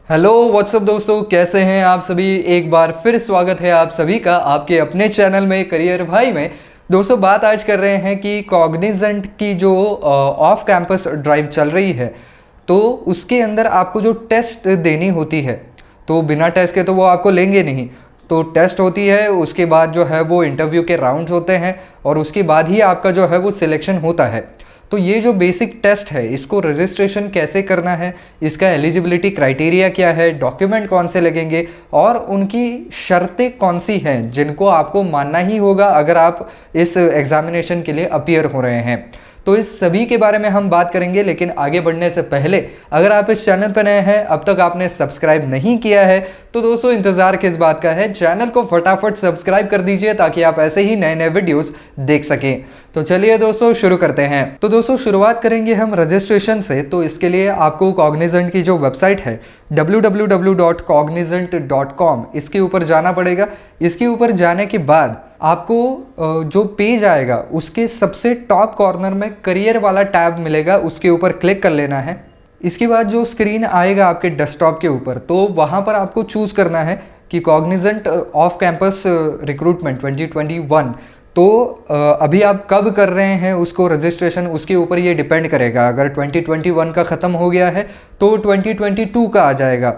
Hello what's up दोस्तों, कैसे हैं आप सभी। एक बार फिर स्वागत है आप सभी का आपके अपने चैनल में करियर भाई में। दोस्तों बात आज कर रहे हैं कि कॉग्निजेंट की जो ऑफ कैंपस ड्राइव चल रही है, तो उसके अंदर आपको जो टेस्ट देनी होती है, तो बिना टेस्ट के तो वो आपको लेंगे नहीं। तो टेस्ट होती है, उसके बाद जो है वो इंटरव्यू के राउंड्स होते हैं और उसके बाद ही आपका जो है वो सिलेक्शन होता है। तो ये जो बेसिक टेस्ट है, इसको रजिस्ट्रेशन कैसे करना है, इसका एलिजिबिलिटी क्राइटेरिया क्या है, डॉक्यूमेंट कौन से लगेंगे और उनकी शर्तें कौन सी हैं जिनको आपको मानना ही होगा अगर आप इस एग्जामिनेशन के लिए अपीयर हो रहे हैं, तो इस सभी के बारे में हम बात करेंगे। लेकिन आगे बढ़ने से पहले अगर आप इस चैनल पर नए हैं, अब तक आपने सब्सक्राइब नहीं किया है, तो दोस्तों इंतजार किस बात का है, चैनल को फटाफट सब्सक्राइब कर दीजिए ताकि आप ऐसे ही नए नए वीडियोस देख सकें। तो चलिए दोस्तों शुरू करते हैं। तो दोस्तों शुरुआत करेंगे हम रजिस्ट्रेशन से। तो इसके लिए आपको कॉग्निजेंट की जो वेबसाइट है www.cognizant.com, इसके ऊपर जाना पड़ेगा। इसके ऊपर जाने के बाद आपको जो पेज आएगा उसके सबसे टॉप कॉर्नर में करियर वाला टैब मिलेगा, उसके ऊपर क्लिक कर लेना है। इसके बाद जो स्क्रीन आएगा आपके डेस्कटॉप के ऊपर, तो वहाँ पर आपको चूज़ करना है कि कॉग्निजेंट ऑफ कैंपस रिक्रूटमेंट 2021। तो अभी आप कब कर रहे हैं उसको रजिस्ट्रेशन, उसके ऊपर ये डिपेंड करेगा। अगर 2021 का ख़त्म हो गया है तो 2022 का आ जाएगा,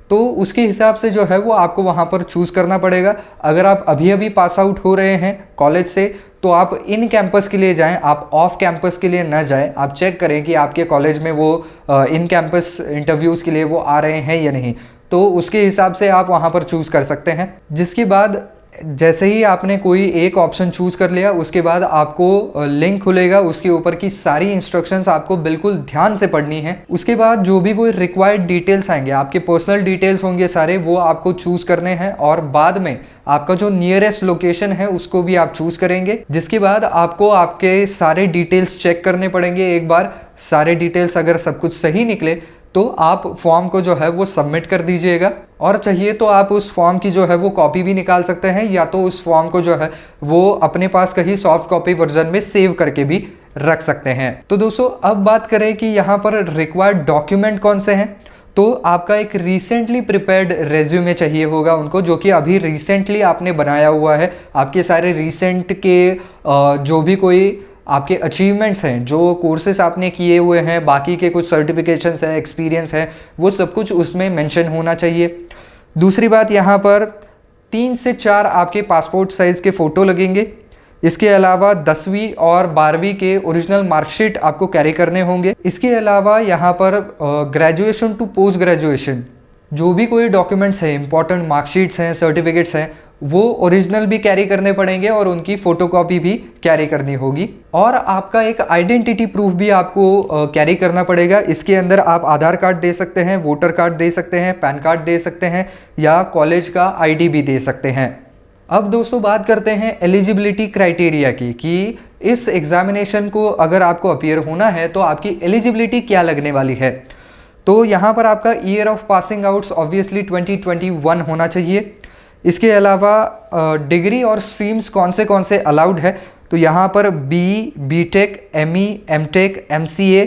तो उसके हिसाब से जो है वो आपको वहाँ पर चूज़ करना पड़ेगा। अगर आप अभी अभी पास आउट हो रहे हैं कॉलेज से, तो आप इन कैंपस के लिए जाएं, आप ऑफ कैंपस के लिए ना जाएं। आप चेक करें कि आपके कॉलेज में वो इन कैंपस इंटरव्यूज़ के लिए वो आ रहे हैं या नहीं, तो उसके हिसाब से आप वहाँ पर चूज़ कर सकते हैं। जिसके बाद जैसे ही आपने कोई एक ऑप्शन चूज़ कर लिया, उसके बाद आपको लिंक खुलेगा, उसके ऊपर की सारी इंस्ट्रक्शंस आपको बिल्कुल ध्यान से पढ़नी है। उसके बाद जो भी कोई रिक्वायर्ड डिटेल्स आएंगे, आपके पर्सनल डिटेल्स होंगे सारे, वो आपको चूज़ करने हैं और बाद में आपका जो नियरेस्ट लोकेशन है उसको भी आप चूज़ करेंगे। जिसके बाद आपको आपके सारे डिटेल्स चेक करने पड़ेंगे एक बार। सारे डिटेल्स अगर सब कुछ सही निकले तो आप फॉर्म को जो है वो सबमिट कर दीजिएगा, और चाहिए तो आप उस फॉर्म की जो है वो कॉपी भी निकाल सकते हैं, या तो उस फॉर्म को जो है वो अपने पास कहीं सॉफ्ट कॉपी वर्जन में सेव करके भी रख सकते हैं। तो दोस्तों अब बात करें कि यहाँ पर रिक्वायर्ड डॉक्यूमेंट कौन से हैं। तो आपका एक रिसेंटली प्रिपेयर्ड रेज्यूमे चाहिए होगा उनको, जो कि अभी रिसेंटली आपने बनाया हुआ है। आपके सारे रिसेंट के जो भी कोई आपके अचीवमेंट्स हैं, जो कोर्सेस आपने किए हुए हैं, बाकी के कुछ सर्टिफिकेशंस हैं, एक्सपीरियंस है, वो सब कुछ उसमें मेंशन होना चाहिए। दूसरी बात, यहाँ पर 3 से 4 आपके पासपोर्ट साइज़ के फ़ोटो लगेंगे। इसके अलावा 10वीं और 12वीं के ओरिजिनल मार्कशीट आपको कैरी करने होंगे। इसके अलावा यहाँ पर ग्रेजुएशन टू पोस्ट ग्रेजुएशन जो भी कोई डॉक्यूमेंट्स हैं, इंपॉर्टेंट मार्कशीट्स हैं, सर्टिफिकेट्स हैं, वो ओरिजिनल भी कैरी करने पड़ेंगे और उनकी फ़ोटोकॉपी भी कैरी करनी होगी। और आपका एक आइडेंटिटी प्रूफ भी आपको कैरी करना पड़ेगा। इसके अंदर आप आधार कार्ड दे सकते हैं, वोटर कार्ड दे सकते हैं, पैन कार्ड दे सकते हैं, या कॉलेज का आईडी भी दे सकते हैं। अब दोस्तों बात करते हैं एलिजिबिलिटी क्राइटेरिया की, कि इस एग्जामिनेशन को अगर आपको अपीयर होना है तो आपकी एलिजिबिलिटी क्या लगने वाली है। तो यहाँ पर आपका year of passing outs obviously 2021 होना चाहिए। इसके अलावा डिग्री और स्ट्रीम्स कौन से अलाउड है, तो यहाँ पर B, BTech, ME, MTech, MCA,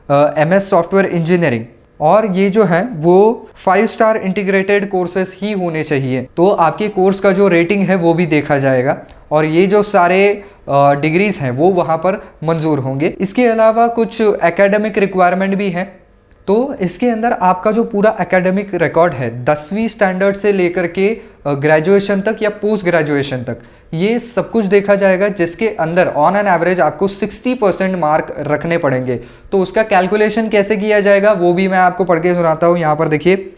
MS software engineering, और ये जो है वो 5 स्टार इंटीग्रेटेड कोर्सेस ही होने चाहिए। तो आपके कोर्स का जो रेटिंग है वो भी देखा जाएगा, और ये जो सारे डिग्रीज हैं वो वहाँ पर मंजूर होंगे। इसके अलावा कुछ एकेडमिक रिक्वायरमेंट भी हैं। तो इसके अंदर आपका जो पूरा एकेडमिक रिकॉर्ड है 10वीं स्टैंडर्ड से लेकर के ग्रेजुएशन तक या पोस्ट ग्रेजुएशन तक, ये सब कुछ देखा जाएगा, जिसके अंदर ऑन एन एवरेज आपको 60% मार्क रखने पड़ेंगे। तो उसका कैलकुलेशन कैसे किया जाएगा वो भी मैं आपको पढ़ के सुनाता हूँ। यहाँ पर देखिए,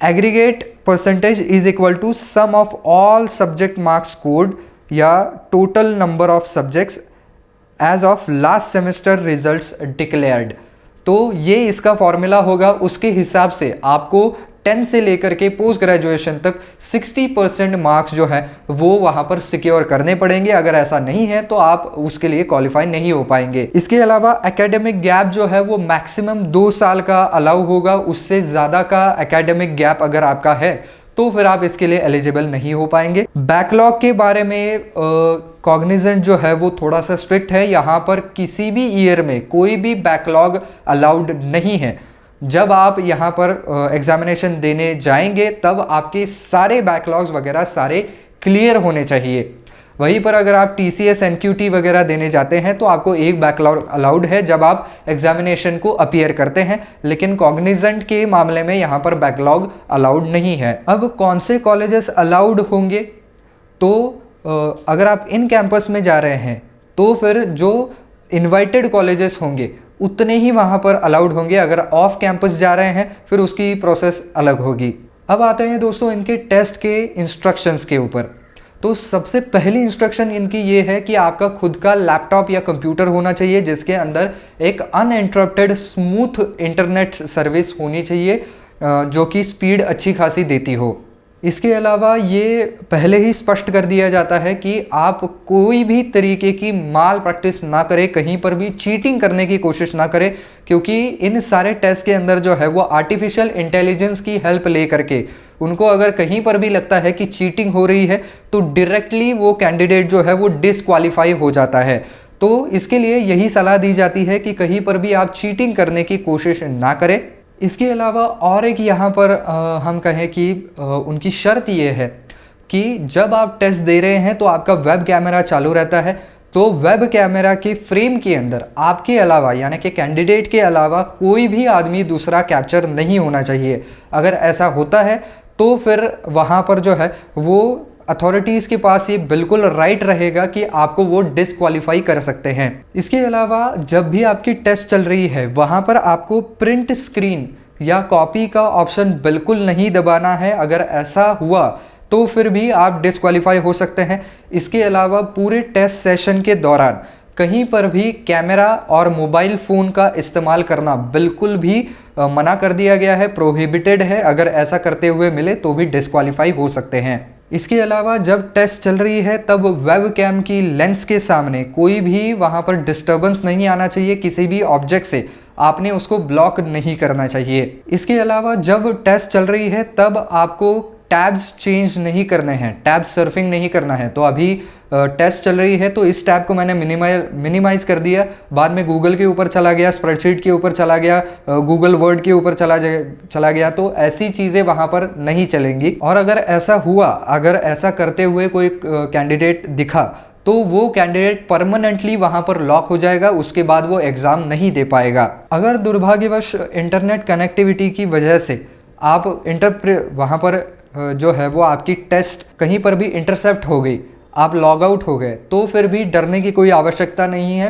aggregate percentage is equal to sum of all subject marks scored या total number of subjects as of last semester results declared. तो ये इसका फॉर्मूला होगा। उसके हिसाब से आपको 10 से लेकर के पोस्ट ग्रेजुएशन तक 60% मार्क्स जो है वो वहाँ पर सिक्योर करने पड़ेंगे। अगर ऐसा नहीं है तो आप उसके लिए क्वालिफाई नहीं हो पाएंगे। इसके अलावा एकेडमिक गैप जो है वो मैक्सिमम 2 साल का अलाउ होगा। उससे ज़्यादा का एकेडमिक गैप अगर आपका है तो फिर आप इसके लिए एलिजिबल नहीं हो पाएंगे। बैकलॉग के बारे में कॉग्निजेंट जो है वो थोड़ा सा स्ट्रिक्ट है। यहाँ पर किसी भी ईयर में कोई भी बैकलॉग अलाउड नहीं है। जब आप यहाँ पर एग्जामिनेशन देने जाएंगे तब आपके सारे बैकलॉग्स वगैरह सारे क्लियर होने चाहिए। वहीं पर अगर आप TCS NQT वगैरह देने जाते हैं तो आपको एक बैकलॉग अलाउड है जब आप एग्जामिनेशन को अपीयर करते हैं, लेकिन कॉग्निजेंट के मामले में यहाँ पर बैकलॉग अलाउड नहीं है। अब कौन से कॉलेजेस अलाउड होंगे, तो अगर आप इन कैंपस में जा रहे हैं तो फिर जो इनवाइटेड कॉलेजेस होंगे उतने ही वहाँ पर अलाउड होंगे। अगर ऑफ कैंपस जा रहे हैं फिर उसकी प्रोसेस अलग होगी। अब आते हैं दोस्तों इनके टेस्ट के इंस्ट्रक्शंस के ऊपर। तो सबसे पहली इंस्ट्रक्शन इनकी ये है कि आपका खुद का लैपटॉप या कंप्यूटर होना चाहिए जिसके अंदर एक अनइंटरप्टेड स्मूथ इंटरनेट सर्विस होनी चाहिए जो कि स्पीड अच्छी खासी देती हो। इसके अलावा ये पहले ही स्पष्ट कर दिया जाता है कि आप कोई भी तरीके की माल प्रैक्टिस ना करें, कहीं पर भी चीटिंग करने की कोशिश ना करें, क्योंकि इन सारे टेस्ट के अंदर जो है वो आर्टिफिशियल इंटेलिजेंस की हेल्प ले करके उनको अगर कहीं पर भी लगता है कि चीटिंग हो रही है तो डायरेक्टली वो कैंडिडेट जो है वो डिसक्वालीफाई हो जाता है। तो इसके लिए यही सलाह दी जाती है कि कहीं पर भी आप चीटिंग करने की कोशिश ना करें। इसके अलावा और एक यहाँ पर हम कहें कि उनकी शर्त ये है कि जब आप टेस्ट दे रहे हैं तो आपका वेब कैमरा चालू रहता है, तो वेब कैमरा के फ्रेम के अंदर आपके अलावा यानी कि कैंडिडेट के अलावा कोई भी आदमी दूसरा कैप्चर नहीं होना चाहिए। अगर ऐसा होता है तो फिर वहाँ पर जो है वो अथॉरिटीज़ के पास ये बिल्कुल राइट रहेगा कि आपको वो डिसक्वालीफाई कर सकते हैं। इसके अलावा जब भी आपकी टेस्ट चल रही है वहाँ पर आपको प्रिंट स्क्रीन या कॉपी का ऑप्शन बिल्कुल नहीं दबाना है। अगर ऐसा हुआ तो फिर भी आप डिसक्वालीफाई हो सकते हैं। इसके अलावा पूरे टेस्ट सेशन के दौरान कहीं पर भी कैमरा और मोबाइल फ़ोन का इस्तेमाल करना बिल्कुल भी मना कर दिया गया है, प्रोहिबिटेड है। अगर ऐसा करते हुए मिले तो भी डिसक्वालीफाई हो सकते हैं। इसके अलावा जब टेस्ट चल रही है तब वेब कैम की लेंस के सामने कोई भी वहाँ पर डिस्टर्बेंस नहीं आना चाहिए, किसी भी ऑब्जेक्ट से आपने उसको ब्लॉक नहीं करना चाहिए। इसके अलावा जब टेस्ट चल रही है तब आपको टैब्स चेंज नहीं करने हैं, टैब सर्फिंग नहीं करना है। तो अभी टेस्ट चल रही है तो इस टैब को मैंने मिनिमाइज कर दिया, बाद में गूगल के ऊपर चला गया, स्प्रेडशीट के ऊपर चला गया, गूगल वर्ड के ऊपर चला गया, तो ऐसी चीज़ें वहाँ पर नहीं चलेंगी। और अगर ऐसा हुआ, अगर ऐसा करते हुए कोई कैंडिडेट दिखा तो वो कैंडिडेट परमानेंटली वहाँ पर लॉक हो जाएगा, उसके बाद वो एग्ज़ाम नहीं दे पाएगा। अगर दुर्भाग्यवश इंटरनेट कनेक्टिविटी की वजह से आप वहाँ पर जो है वो आपकी टेस्ट कहीं पर भी इंटरसेप्ट हो गई, आप लॉग आउट हो गए, तो फिर भी डरने की कोई आवश्यकता नहीं है।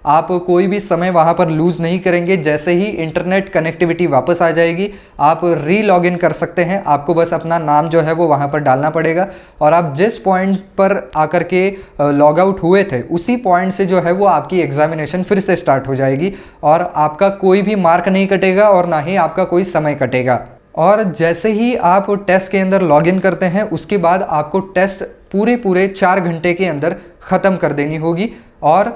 आप कोई भी समय वहाँ पर लूज़ नहीं करेंगे। जैसे ही इंटरनेट कनेक्टिविटी वापस आ जाएगी आप री लॉग इन कर सकते हैं। आपको बस अपना नाम जो है वो वहाँ पर डालना पड़ेगा और आप जिस पॉइंट पर आकर के लॉग आउट हुए थे उसी पॉइंट से जो है वो आपकी एग्जामिनेशन फिर से स्टार्ट हो जाएगी और आपका कोई भी मार्क नहीं कटेगा और ना ही आपका कोई समय कटेगा। और जैसे ही आप टेस्ट के अंदर लॉगिन करते हैं उसके बाद आपको टेस्ट पूरे 4 घंटे के अंदर ख़त्म कर देनी होगी और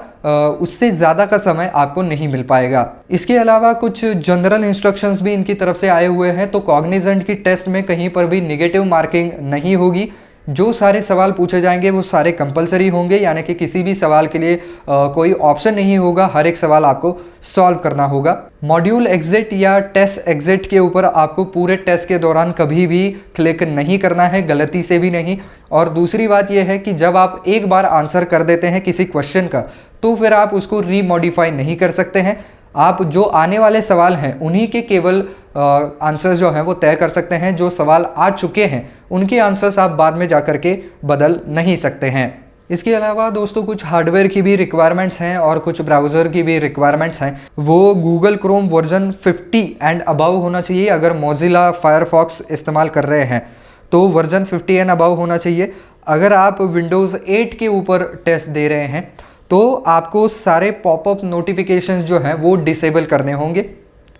उससे ज़्यादा का समय आपको नहीं मिल पाएगा। इसके अलावा कुछ जनरल इंस्ट्रक्शंस भी इनकी तरफ से आए हुए हैं। तो कॉग्निजेंट की टेस्ट में कहीं पर भी नेगेटिव मार्किंग नहीं होगी। जो सारे सवाल पूछे जाएंगे वो सारे कंपलसरी होंगे, यानी कि किसी भी सवाल के लिए कोई ऑप्शन नहीं होगा, हर एक सवाल आपको सॉल्व करना होगा। मॉड्यूल एग्जिट या टेस्ट एग्जिट के ऊपर आपको पूरे टेस्ट के दौरान कभी भी क्लिक नहीं करना है, गलती से भी नहीं। और दूसरी बात यह है कि जब आप एक बार आंसर कर देते हैं किसी क्वेश्चन का तो फिर आप उसको रीमॉडिफाई नहीं कर सकते हैं। आप जो आने वाले सवाल हैं उन्हीं के केवल आंसर जो हैं वो तय कर सकते हैं। जो सवाल आ चुके हैं उनके आंसर्स आप बाद में जाकर के बदल नहीं सकते हैं। इसके अलावा दोस्तों कुछ हार्डवेयर की भी रिक्वायरमेंट्स हैं और कुछ ब्राउज़र की भी रिक्वायरमेंट्स हैं। वो Google Chrome version 50 and above होना चाहिए। अगर मोजिला फायरफॉक्स इस्तेमाल कर रहे हैं तो वर्जन 50 एंड अबव होना चाहिए। अगर आप विंडोज़ 8 के ऊपर टेस्ट दे रहे हैं तो आपको सारे पॉपअप नोटिफिकेशंस जो हैं वो डिसेबल करने होंगे।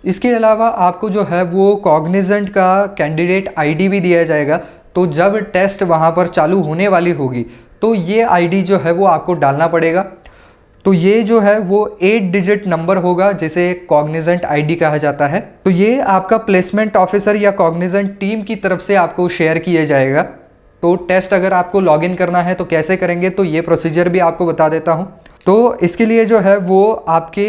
इसके अलावा आपको जो है वो कॉग्निजेंट का कैंडिडेट आईडी भी दिया जाएगा। तो जब टेस्ट वहाँ पर चालू होने वाली होगी तो ये आईडी जो है वो आपको डालना पड़ेगा। तो ये जो है वो 8 डिजिट नंबर होगा जिसे कॉग्निजेंट आईडी कहा जाता है। तो ये आपका प्लेसमेंट ऑफिसर या कॉग्निजेंट टीम की तरफ से आपको शेयर किया जाएगा। तो टेस्ट अगर आपको लॉगिन करना है तो कैसे करेंगे, तो ये प्रोसीजर भी आपको बता देता हूँ। तो इसके लिए जो है वो आपके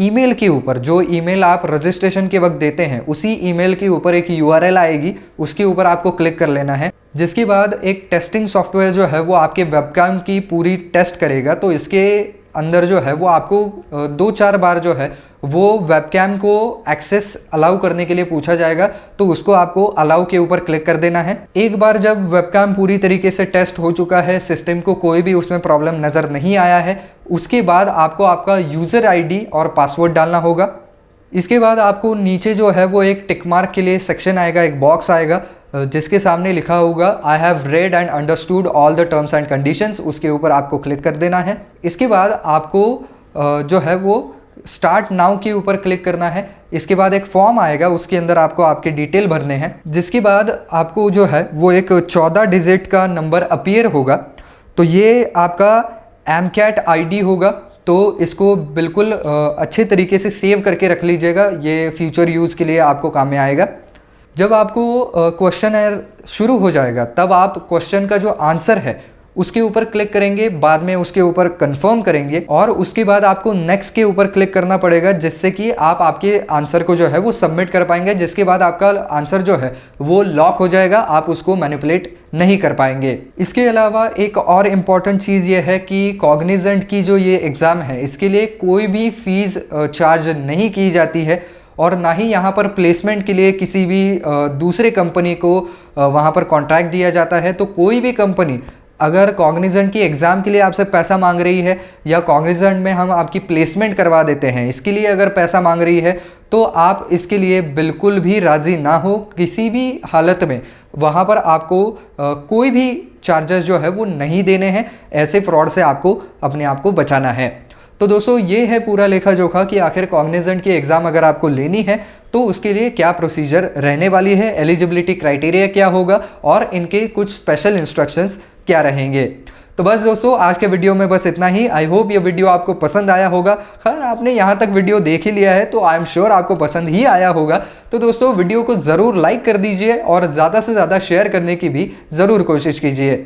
ईमेल के ऊपर, जो ईमेल आप रजिस्ट्रेशन के वक्त देते हैं उसी ईमेल के ऊपर एक यूआरएल आएगी, उसके ऊपर आपको क्लिक कर लेना है। जिसके बाद एक टेस्टिंग सॉफ्टवेयर जो है वो आपके वेबकैम की पूरी टेस्ट करेगा। तो इसके अंदर जो है वो आपको 2-4 बार जो है वो वेबकैम को एक्सेस अलाउ करने के लिए पूछा जाएगा, तो उसको आपको अलाउ के ऊपर क्लिक कर देना है। एक बार जब वेबकैम पूरी तरीके से टेस्ट हो चुका है, सिस्टम को कोई भी उसमें प्रॉब्लम नज़र नहीं आया है, उसके बाद आपको आपका यूज़र आईडी और पासवर्ड डालना होगा। इसके बाद आपको नीचे जो है वो एक टिक मार्क के लिए सेक्शन आएगा, एक बॉक्स आएगा जिसके सामने लिखा होगा I have read and understood all the terms and conditions, उसके ऊपर आपको क्लिक कर देना है। इसके बाद आपको जो है वो स्टार्ट नाउ के ऊपर क्लिक करना है। इसके बाद एक फॉर्म आएगा, उसके अंदर आपको आपके डिटेल भरने हैं। जिसके बाद आपको जो है वो एक 14 डिजिट का नंबर अपीयर होगा, तो ये आपका एमकैट आईडी होगा। तो इसको बिल्कुल अच्छे तरीके से सेव करके रख लीजिएगा, ये फ्यूचर यूज़ के लिए आपको काम में आएगा। जब आपको क्वेश्चन शुरू हो जाएगा तब आप क्वेश्चन का जो आंसर है उसके ऊपर क्लिक करेंगे, बाद में उसके ऊपर कंफर्म करेंगे और उसके बाद आपको नेक्स्ट के ऊपर क्लिक करना पड़ेगा, जिससे कि आप आपके आंसर को जो है वो सबमिट कर पाएंगे। जिसके बाद आपका आंसर जो है वो लॉक हो जाएगा, आप उसको मैनिपुलेट नहीं कर पाएंगे। इसके अलावा एक और इम्पॉर्टेंट चीज़ ये है कि कॉग्निजेंट की जो ये एग्ज़ाम है इसके लिए कोई भी फीस चार्ज नहीं की जाती है और ना ही यहाँ पर प्लेसमेंट के लिए किसी भी दूसरे कंपनी को वहाँ पर कॉन्ट्रैक्ट दिया जाता है। तो कोई भी कंपनी अगर कॉग्निजेंट की एग्ज़ाम के लिए आपसे पैसा मांग रही है या कॉग्निजेंट में हम आपकी प्लेसमेंट करवा देते हैं, इसके लिए अगर पैसा मांग रही है, तो आप इसके लिए बिल्कुल भी राज़ी ना हो। किसी भी हालत में वहाँ पर आपको कोई भी चार्जेस जो है वो नहीं देने हैं। ऐसे फ्रॉड से आपको अपने आप को बचाना है। तो दोस्तों ये है पूरा लेखा जोखा कि आखिर कॉग्निजेंट की एग्ज़ाम अगर आपको लेनी है तो उसके लिए क्या प्रोसीजर रहने वाली है, एलिजिबिलिटी क्राइटेरिया क्या होगा और इनके कुछ स्पेशल इंस्ट्रक्शंस क्या रहेंगे। तो बस दोस्तों आज के वीडियो में बस इतना ही। आई होप ये वीडियो आपको पसंद आया होगा। खैर आपने यहाँ तक वीडियो देख ही लिया है तो आई एम श्योर आपको पसंद ही आया होगा। तो दोस्तों वीडियो को ज़रूर लाइक कर दीजिए और ज़्यादा से ज़्यादा शेयर करने की भी ज़रूर कोशिश कीजिए।